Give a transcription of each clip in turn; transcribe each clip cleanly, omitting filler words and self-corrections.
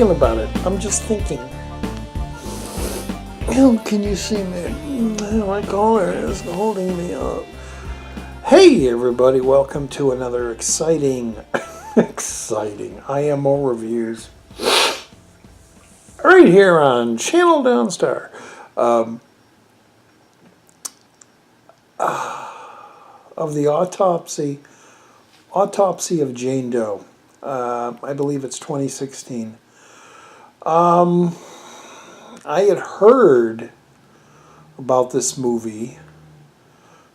thinking about it. I'm just thinking. Oh, can you see me? My collar is holding me up. Hey everybody, welcome to another exciting IMO reviews. Right here on Channel Donstar. Of the Autopsy of Jane Doe. I believe it's 2016. I had heard about this movie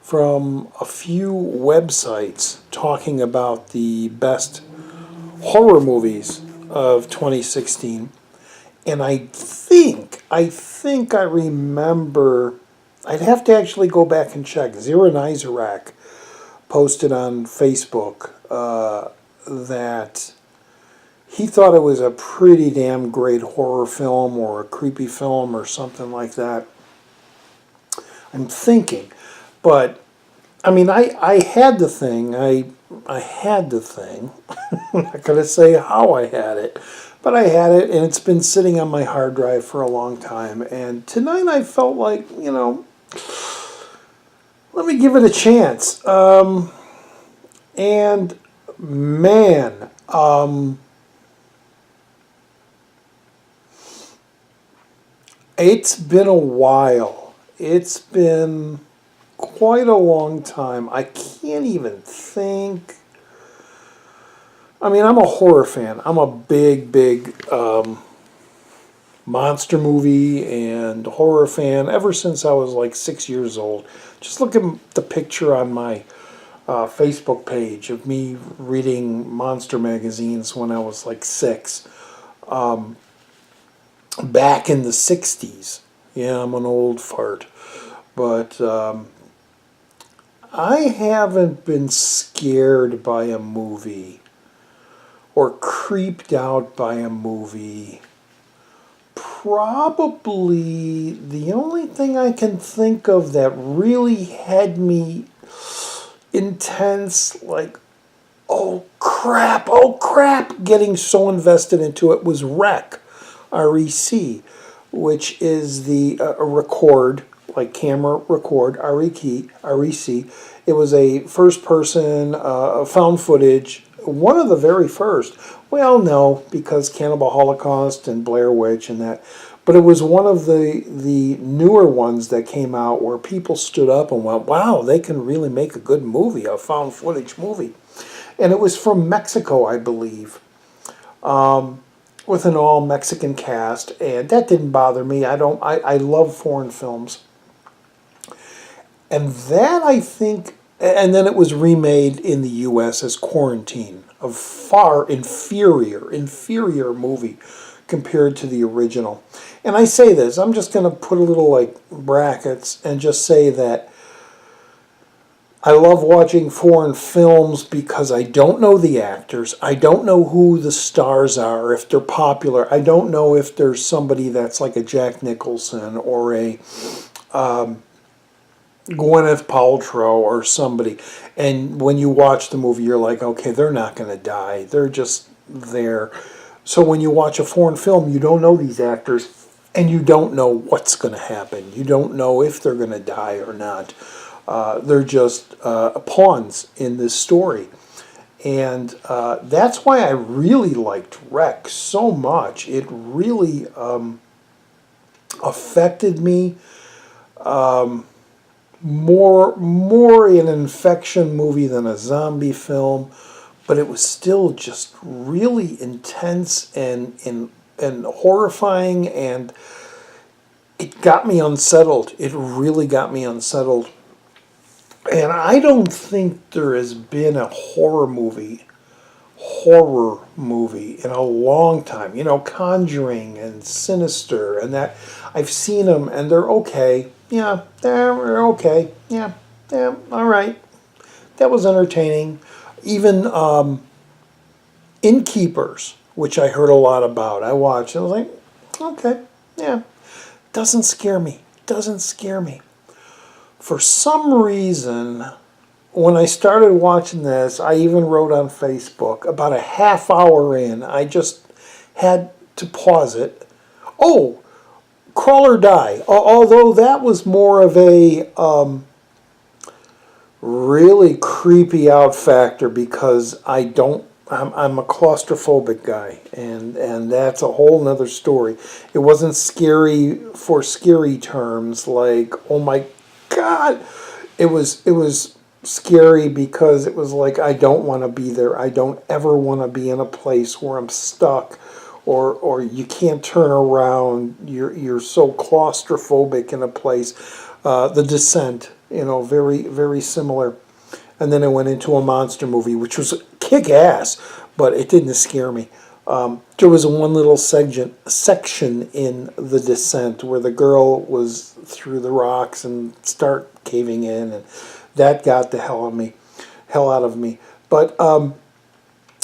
from a few websites talking about the best horror movies of 2016. And I think I remember, I'd have to actually go back and check. Zira Nizarak posted on Facebook that he thought it was a pretty damn great horror film or a creepy film or something like that. I'm thinking. But, I mean, I had the thing. I had the thing. I'm not going to say how I had it. But I had it, and it's been sitting on my hard drive for a long time. And tonight I felt like, you know, let me give it a chance. And, man, it's been a while. It's been quite a long time. I can't even think. I mean, I'm a horror fan. I'm a big monster movie and horror fan ever since I was like 6 years old. Just look at the picture on my Facebook page of me reading monster magazines when I was like 6. Back in the 60s. Yeah, I'm an old fart. But I haven't been scared by a movie or creeped out by a movie. Probably the only thing I can think of that really had me intense, like, oh crap, getting so invested into it was REC, R-E-C, which is the record, like camera record, R-E-C. It was a first-person found footage, one of the very first. Well, no, because Cannibal Holocaust and Blair Witch and that. But it was one of the newer ones that came out where people stood up and went, wow, they can really make a good movie, a found footage movie. And it was from Mexico, I believe, with an all-Mexican cast. And that didn't bother me. I love foreign films. And that, I think, and then it was remade in the U.S. as Quarantine, a far inferior movie compared to the original. And I say this, I'm just going to put a little like brackets and just say that I love watching foreign films because I don't know the actors. I don't know who the stars are, if they're popular. I don't know if there's somebody that's like a Jack Nicholson or a Gwyneth Paltrow or somebody, and when you watch the movie you're like, okay, they're not going to die, they're just there. So when you watch a foreign film, you don't know these actors and you don't know what's going to happen. You don't know if they're going to die or not. They're just pawns in this story. And that's why I really liked REC so much. It really affected me. More an infection movie than a zombie film, but it was still just really intense and horrifying, and it got me unsettled. It really got me unsettled. And I don't think there has been a horror movie in a long time. You know, Conjuring and Sinister and that. I've seen them and they're okay. Yeah, they're okay. Yeah, all right. That was entertaining. Even Inkeepers, which I heard a lot about. I watched. I was like, okay, yeah. Doesn't scare me. For some reason, when I started watching this, I even wrote on Facebook, about a half hour in, I just had to pause it. Oh, Crawl or Die. Although that was more of a really creepy out factor because I'm a claustrophobic guy, and that's a whole nother story. It wasn't scary for scary terms, like, oh my God. It was scary because it was like, I don't want to be there. I don't ever want to be in a place where I'm stuck, or you can't turn around. You're so claustrophobic in a place. The Descent, very, very similar. And then I went into a monster movie, which was kick-ass, but it didn't scare me. There was one little section in The Descent where the girl was through the rocks and start caving in, and that got the hell out of me. But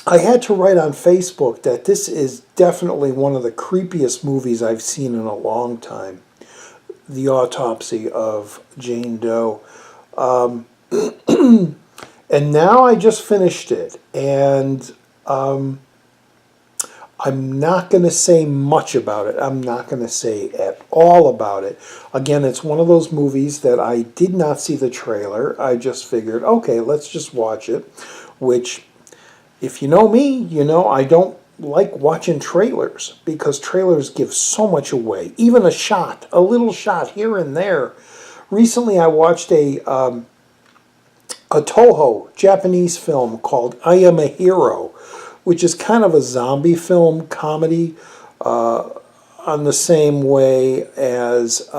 I had to write on Facebook that this is definitely one of the creepiest movies I've seen in a long time. The Autopsy of Jane Doe. And now I just finished it, and I'm not going to say much about it. I'm not going to say at all about it. Again, it's one of those movies that I did not see the trailer. I just figured, okay, let's just watch it, which, if you know me, you know I don't like watching trailers because trailers give so much away. Even a little shot here and there. Recently I watched a Toho Japanese film called I Am a Hero, which is kind of a zombie film comedy on the same way as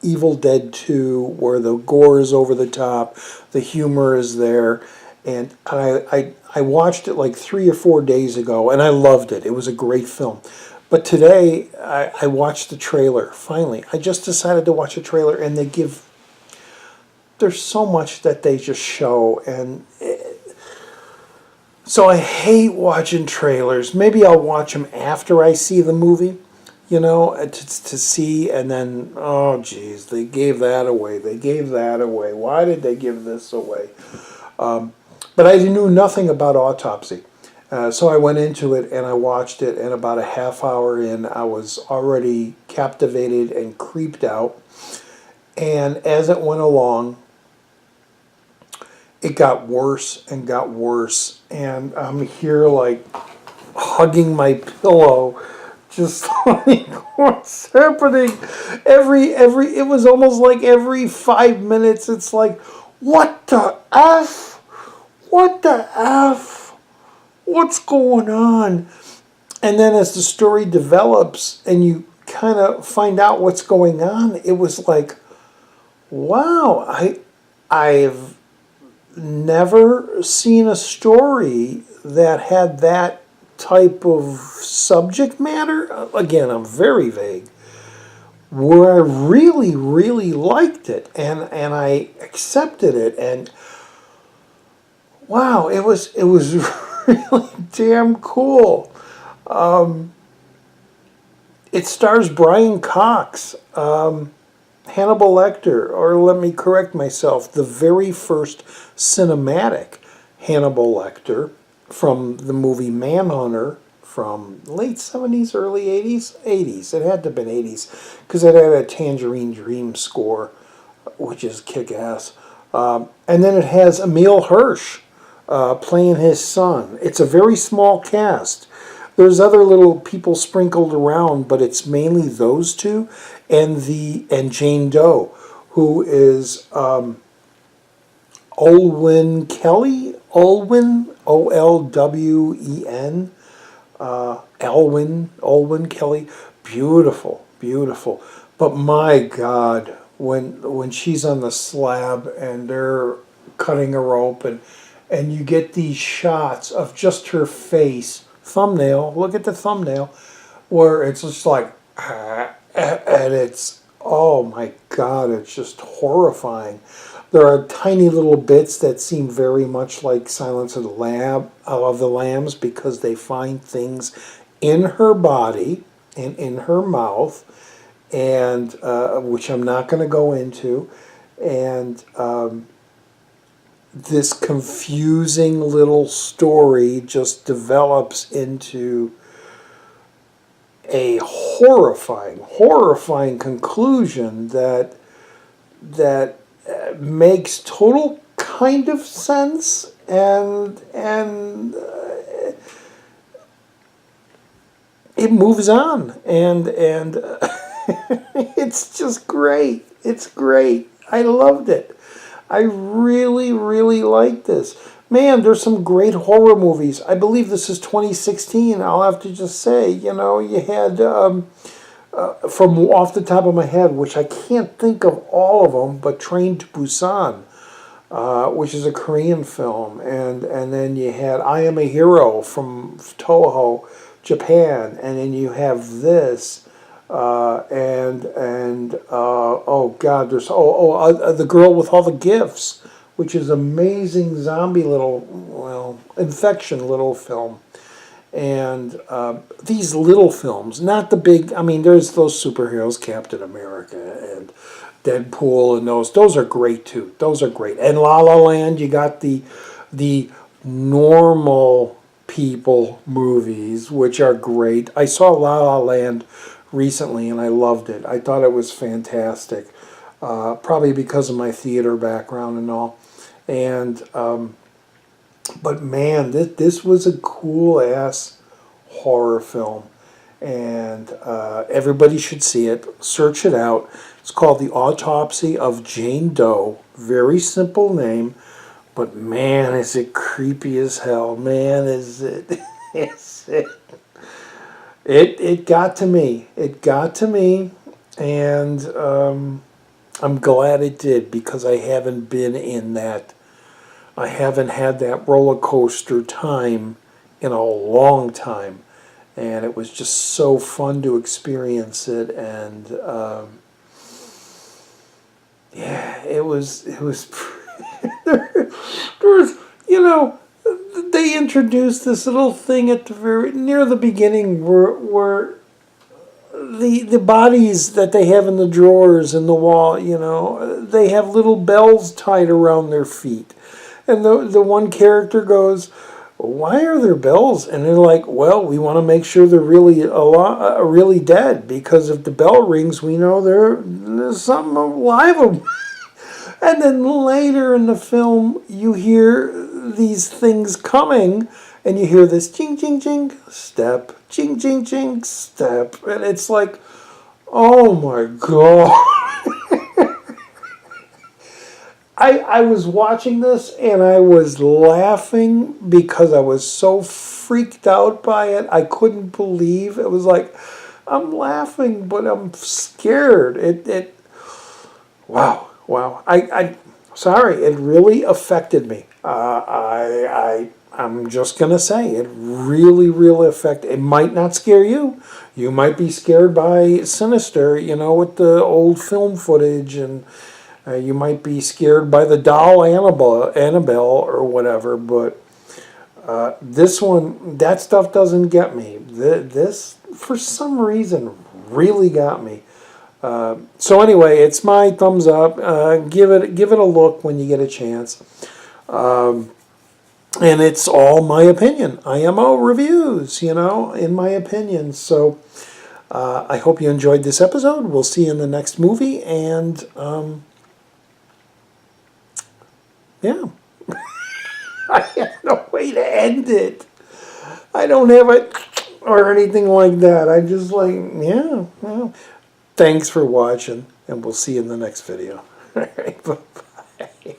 Evil Dead 2, where the gore is over the top, the humor is there. And I watched it like 3 or 4 days ago, and I loved it. It was a great film. But today, I watched the trailer, finally. I just decided to watch a trailer, and there's so much that they just show, and so I hate watching trailers. Maybe I'll watch them after I see the movie, to see, and then, oh geez, they gave that away. They gave that away. Why did they give this away? But I knew nothing about Autopsy. So I went into it and I watched it, and about a half hour in, I was already captivated and creeped out. And as it went along, it got worse and got worse. And I'm here like hugging my pillow, just like, what's happening? It was almost like every 5 minutes, it's like, what the F? What the F? What's going on? And then as the story develops and you kind of find out what's going on, it was like, wow, I've never seen a story that had that type of subject matter. Again, I'm very vague. Where I really, really liked it, and I accepted it, and wow, it was really damn cool. It stars Brian Cox, Hannibal Lecter, or let me correct myself, the very first cinematic Hannibal Lecter from the movie Manhunter from late 70s, early 80s? 80s. It had to have been 80s because it had a Tangerine Dream score, which is kick-ass. And then it has Emil Hirsch playing his son. It's a very small cast. There's other little people sprinkled around, but it's mainly those two and Jane Doe, who is Olwen Kelly. Olwen, Olwen, Olwen Kelly. Beautiful, beautiful. But my God, when she's on the slab and they're cutting a rope, and you get these shots of just her face, thumbnail, look at the thumbnail, where it's just like, and it's, oh my God, it's just horrifying. There are tiny little bits that seem very much like Silence of the Lambs because they find things in her body and in her mouth, and which I'm not going to go into, and this confusing little story just develops into a horrifying conclusion that makes total kind of sense, and it moves on, and it's just great. It's great. I loved it. I really, really like this. Man, there's some great horror movies. I believe this is 2016. I'll have to just say, you know, you had, from off the top of my head, which I can't think of all of them, but Train to Busan, which is a Korean film. And then you had I Am a Hero from Toho, Japan. And then you have this. Oh God, there's The Girl with All the Gifts, which is amazing zombie infection little film, and these little films, not the big. I mean, there's those superheroes, Captain America and Deadpool, and those are great too. Those are great. And La La Land, you got the normal people movies, which are great. I saw La La Land recently, and I loved it. I thought it was fantastic, probably because of my theater background and all. And but man, this was a cool ass horror film, and everybody should see it. Search it out. It's called The Autopsy of Jane Doe. Very simple name, but man, is it creepy as hell. Man, is it? It got to me. It got to me, and I'm glad it did, because I haven't been in that. I haven't had that roller coaster time in a long time, and it was just so fun to experience it. And yeah, it was. there was, you know. They introduced this little thing at the near the beginning where the bodies that they have in the drawers in the wall, you know, they have little bells tied around their feet, and the one character goes, "Why are there bells?" And they're like, "Well, we want to make sure they're really dead, because if the bell rings, we know there's something alive." And then later in the film, you hear these things coming, and you hear this ching, ching, ching, step, ching, ching, ching, step. And it's like, oh my God. I was watching this, and I was laughing because I was so freaked out by it. I couldn't believe. It was like, I'm laughing, but I'm scared. Wow. I sorry, it really affected me. I'm just gonna say, it really affected. It might not scare you. You might be scared by Sinister, you know, with the old film footage, and you might be scared by the doll Annabelle or whatever. But this one, that stuff doesn't get me. This, for some reason, really got me. So anyway, it's my thumbs up. Give it a look when you get a chance. And it's all my opinion. IMO reviews, you know, in my opinion. So I hope you enjoyed this episode. We'll see you in the next movie. And yeah. I have no way to end it. I don't have it or anything like that. I just like, yeah, well. Thanks for watching, and we'll see you in the next video. All right, bye-bye.